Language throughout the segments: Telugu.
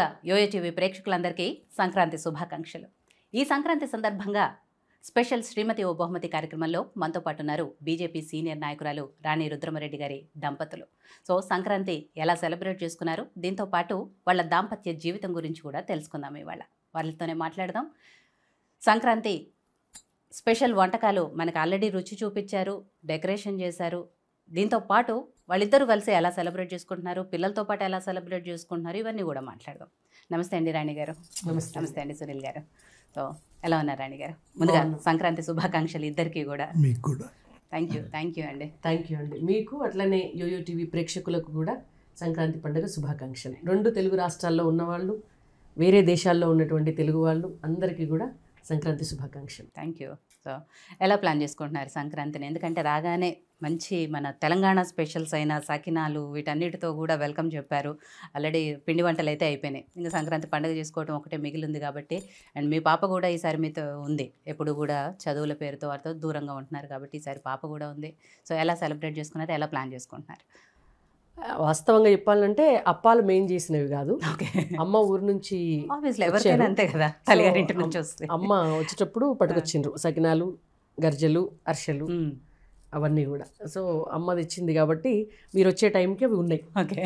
ముందుగా యోయో టీవీ ప్రేక్షకులందరికీ సంక్రాంతి శుభాకాంక్షలు. ఈ సంక్రాంతి సందర్భంగా స్పెషల్ శ్రీమతి ఓ బహుమతి కార్యక్రమంలో మనతో పాటు ఉన్నారు బీజేపీ సీనియర్ నాయకురాలు రాణి రుద్రమరెడ్డి గారి దంపతులు. సో సంక్రాంతి ఎలా సెలబ్రేట్ చేసుకున్నారు, దీంతో పాటు వాళ్ళ దాంపత్య జీవితం గురించి కూడా తెలుసుకుందాం. ఇవాళ వాళ్ళతోనే మాట్లాడదాం. సంక్రాంతి స్పెషల్ వంటకాలు మనకు ఆల్రెడీ రుచి చూపించారు, డెకరేషన్ చేశారు. దీంతో పాటు వాళ్ళిద్దరూ కలిసి ఎలా సెలబ్రేట్ చేసుకుంటున్నారు, పిల్లలతో పాటు ఎలా సెలబ్రేట్ చేసుకుంటున్నారు, ఇవన్నీ కూడా మాట్లాడదాం. నమస్తే అండి రాణి గారు. నమస్తే అండి సునీల్ గారు. సో ఎలా ఉన్నారు రాణి గారు? ముందుగా సంక్రాంతి శుభాకాంక్షలు ఇద్దరికి కూడా. మీకు కూడా థ్యాంక్ యూ అండి. థ్యాంక్ యూ అండి. మీకు అట్లనే యోయో టీవీ ప్రేక్షకులకు కూడా సంక్రాంతి పండుగ శుభాకాంక్షలు. 2 తెలుగు రాష్ట్రాల్లో ఉన్నవాళ్ళు, వేరే దేశాల్లో ఉన్నటువంటి తెలుగు వాళ్ళు అందరికీ కూడా సంక్రాంతి శుభాకాంక్షలు. Thank you. సో ఎలా ప్లాన్ చేసుకుంటున్నారు సంక్రాంతిని? ఎందుకంటే రాగానే మంచి మన తెలంగాణ స్పెషల్స్ అయిన సకినాలు వీటన్నిటితో కూడా వెల్కమ్ చెప్పారు. ఆల్రెడీ పిండి వంటలు అయితే అయిపోయినాయి. ఇంకా సంక్రాంతి పండుగ చేసుకోవడం ఒకటే మిగిలింది కాబట్టి, అండ్ మీ పాప కూడా ఈసారి మీతో ఉంది. ఎప్పుడు కూడా చదువుల పేరుతో వారితో దూరంగా ఉంటున్నారు కాబట్టి ఈసారి పాప కూడా ఉంది. సో ఎలా సెలబ్రేట్ చేసుకున్నారు, ఎలా ప్లాన్ చేసుకుంటున్నారు? వాస్తవంగా చెప్పాలంటే అప్పాలు మెయిన్ చేసినవి కాదు. అమ్మ ఊరు నుంచి ఎవరికైనా అంతే కదా, తల్లిగారింటి నుంచి వస్తే అమ్మ వచ్చేటప్పుడు పట్టుకొచ్చిండ్రు సకినాలు, గర్జలు, అర్షలు అవన్నీ కూడా. సో అమ్మ తెచ్చింది కాబట్టి మీరు వచ్చే టైంకి అవి ఉన్నాయి. ఓకే,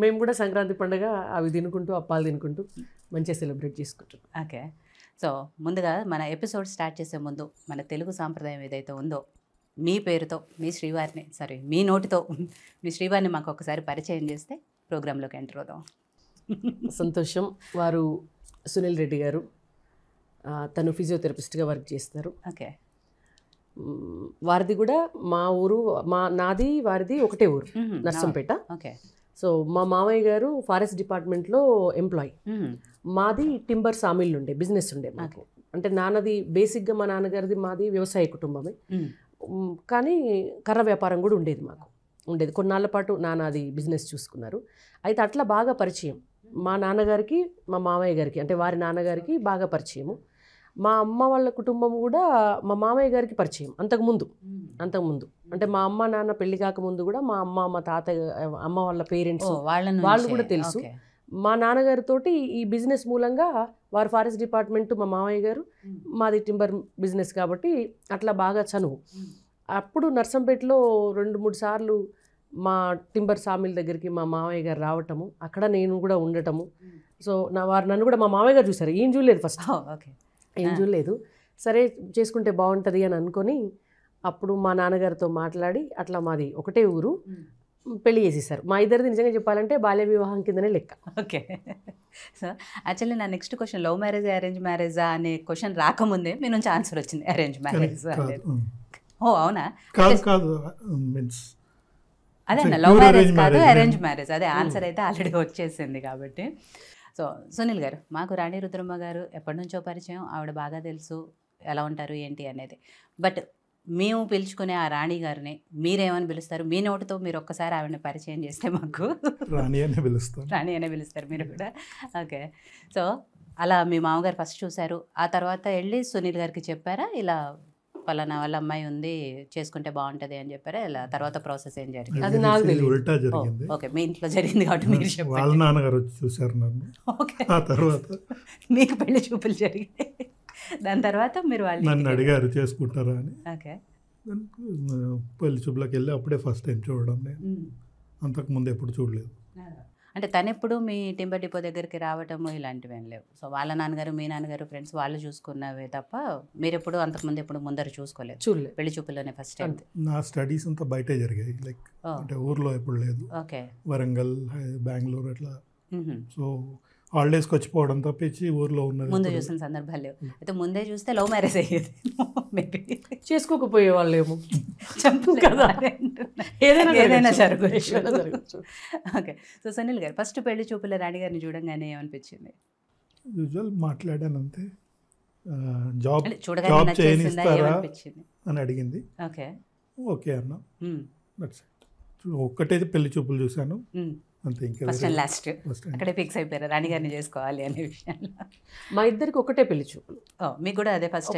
మేము కూడా సంక్రాంతి పండుగ అవి తినుకుంటూ అప్పాలు తినుకుంటూ మంచిగా సెలబ్రేట్ చేసుకుంటాం. ఓకే. సో ముందుగా మన ఎపిసోడ్ స్టార్ట్ చేసే ముందు మన తెలుగు సాంప్రదాయం ఏదైతే ఉందో మీ పేరుతో మీ నోటితో మీ శ్రీవారిని మాకు ఒకసారి పరిచయం చేస్తే ప్రోగ్రాంలోకి ఎంటర్ అవుదాం. సంతోషం. వారు సునీల్ రెడ్డి గారు, తను ఫిజియోథెరపిస్ట్గా వర్క్ చేస్తారు. ఓకే. వారిది కూడా మా ఊరు, నాది వారిది ఒకటే ఊరు, నర్సంపేట. ఓకే. సో మా మామయ్య గారు ఫారెస్ట్ డిపార్ట్మెంట్లో ఎంప్లాయీ, మాది టింబర్ సామిల్ ఉండే బిజినెస్ ఉండే మాకు. అంటే నాన్నది బేసిక్గా మా నాన్నగారిది మాది వ్యవసాయ కుటుంబమే, కానీ కర్ర వ్యాపారం కూడా ఉండేది ఉండేది. కొన్నాళ్ళ పాటు నాన్న అది బిజినెస్ చూసుకున్నారు. అయితే అట్లా బాగా పరిచయం మా నాన్నగారికి, మా మామయ్య గారికి, అంటే వారి నాన్నగారికి బాగా పరిచయము. మా అమ్మ వాళ్ళ కుటుంబం కూడా మా మామయ్య గారికి పరిచయం అంతకుముందు. అంటే మా అమ్మ నాన్న పెళ్లి కాకముందు కూడా మా అమ్మ, మా తాతయ్య, అమ్మ వాళ్ళ పేరెంట్స్ వాళ్ళు కూడా తెలుసు. మా నాన్నగారితోటి ఈ బిజినెస్ మూలంగా వారు ఫారెస్ట్ డిపార్ట్మెంట్, మా మామయ్య గారు మాది టింబర్ బిజినెస్ కాబట్టి అట్లా బాగా చనువు. అప్పుడు నర్సంపేటలో 2-3 సార్లు మా టింబర్ సామిల్ దగ్గరికి మా మామయ్య గారు రావటము, అక్కడ నేను కూడా ఉండటము. సో వారు నన్ను కూడా మా మామయ్య గారు చూసారు, ఏం చూడలేదు ఫస్ట్, ఏం చూడలేదు. సరే చేసుకుంటే బాగుంటుంది అని అనుకొని అప్పుడు మా నాన్నగారితో మాట్లాడి అట్లా మాది ఒకటే ఊరు, పెళ్లి చేసేసారు. మా ఇద్దరిది నిజంగా చెప్పాలంటే బాల్య వివాహం కిందనే లెక్క. ఓకే. సో యాక్చువల్లీ నా next question love marriage arrange మ్యారేజా అనే క్వశ్చన్ రాకముందే మీ నుంచి ఆన్సర్ వచ్చింది, అరేంజ్ మ్యారేజ్. ఓ అవునా? అదే అన్న, లవ్ మ్యారేజ్ కాదు, అరేంజ్ మ్యారేజ్. అదే ఆన్సర్ అయితే ఆల్రెడీ వచ్చేసింది కాబట్టి. సో సునీల్ గారు, మాకు రాణి రుద్రమ్మ గారు ఎప్పటి నుంచో పరిచయం, ఆవిడ బాగా తెలుసు ఎలా ఉంటారు ఏంటి అనేది. బట్ మేము పిలుచుకునే ఆ రాణి గారిని మీరేమని పిలుస్తారు? మీ నోటితో మీరు ఒక్కసారి ఆవిడని పరిచయం చేస్తే మాకు. రాణి అనే పిలుస్తారు మీరు కూడా. ఓకే. సో అలా మీ మామగారు ఫస్ట్ చూశారు, ఆ తర్వాత వెళ్ళి సునీల్ గారికి చెప్పారా ఇలా పలానా వాళ్ళ అమ్మాయి ఉంది చేసుకుంటే బాగుంటుంది అని చెప్పారా? ఇలా తర్వాత ప్రాసెస్ ఏం జరిగింది? అది నాకు ఉల్టా జరిగింది. ఓకే, మీ ఇంట్లో జరిగింది కాబట్టి మీరు చెప్పండి. వాళ్ళ నాన్నగారు వచ్చి చూశారు నన్ను. ఓకే. ఆ తర్వాత మీకు పెళ్లి చూపులు జరిగాయి, దాని తర్వాత మీరు నన్ను అడిగారు చేసుకుంటారా అని. ఓకే. పెళ్లి చూపులకు వెళ్ళి అప్పుడే ఫస్ట్ టైం చూడడం నేను, అంతకుముందు ఎప్పుడు చూడలేదు. అంటే తను ఎప్పుడు మీ టింబర్ డిపో దగ్గరికి రావటము ఇలాంటివి ఏం లేవు? సో వాళ్ళ నాన్నగారు, మీ నాన్నగారు, ఫ్రెండ్స్ వాళ్ళు చూసుకున్నవే తప్ప మీరు ఎప్పుడు అంతకుముందు ఎప్పుడు ముందర చూసుకోలేదు? చూడలేదు. పెళ్లి చూపుల్లోనే ఫస్ట్ టైం. నా స్టడీస్ అంతా బయటే జరిగాయి, లైక్ అంటే ఊర్లో ఎప్పుడు లేదు. ఓకే. వరంగల్, బెంగళూరు అట్లా. సో హాలిడేస్కి వచ్చిపోవడం తప్పించి ఊర్లో ఉన్నది ముందు చూసిన సందర్భాలు లేవు. అయితే ముందే చూస్తే లవ్ మ్యారేజ్ అయ్యేది మేబీ. చేసుకోకపోయే వాళ్ళేమో కదా, ఏదైనా జరగచ్చు. ఓకే. సో సునీల్ గారు, ఫస్ట్ పెళ్లి చూపుల రాణి గారిని చూడంగానే ఏమనిపించింది? యూజువల్ మాట్లాడాను అంతే, జాబ్ చూడగానే అని అడిగింది. ఓకే. ఓకే అన్నా. ఒక్కటే పెళ్లి చూపులు చూశాను అంతే, ఇంకా ఫస్ట్ అండ్ లాస్ట్ అక్కడే ఫిక్స్ అయిపోయారు రాణి గారిని చేసుకోవాలి అనే విషయంలో. మా ఇద్దరికి ఒకటే పెళ్లి చూపులు. మీకు కూడా అదే ఫస్ట్.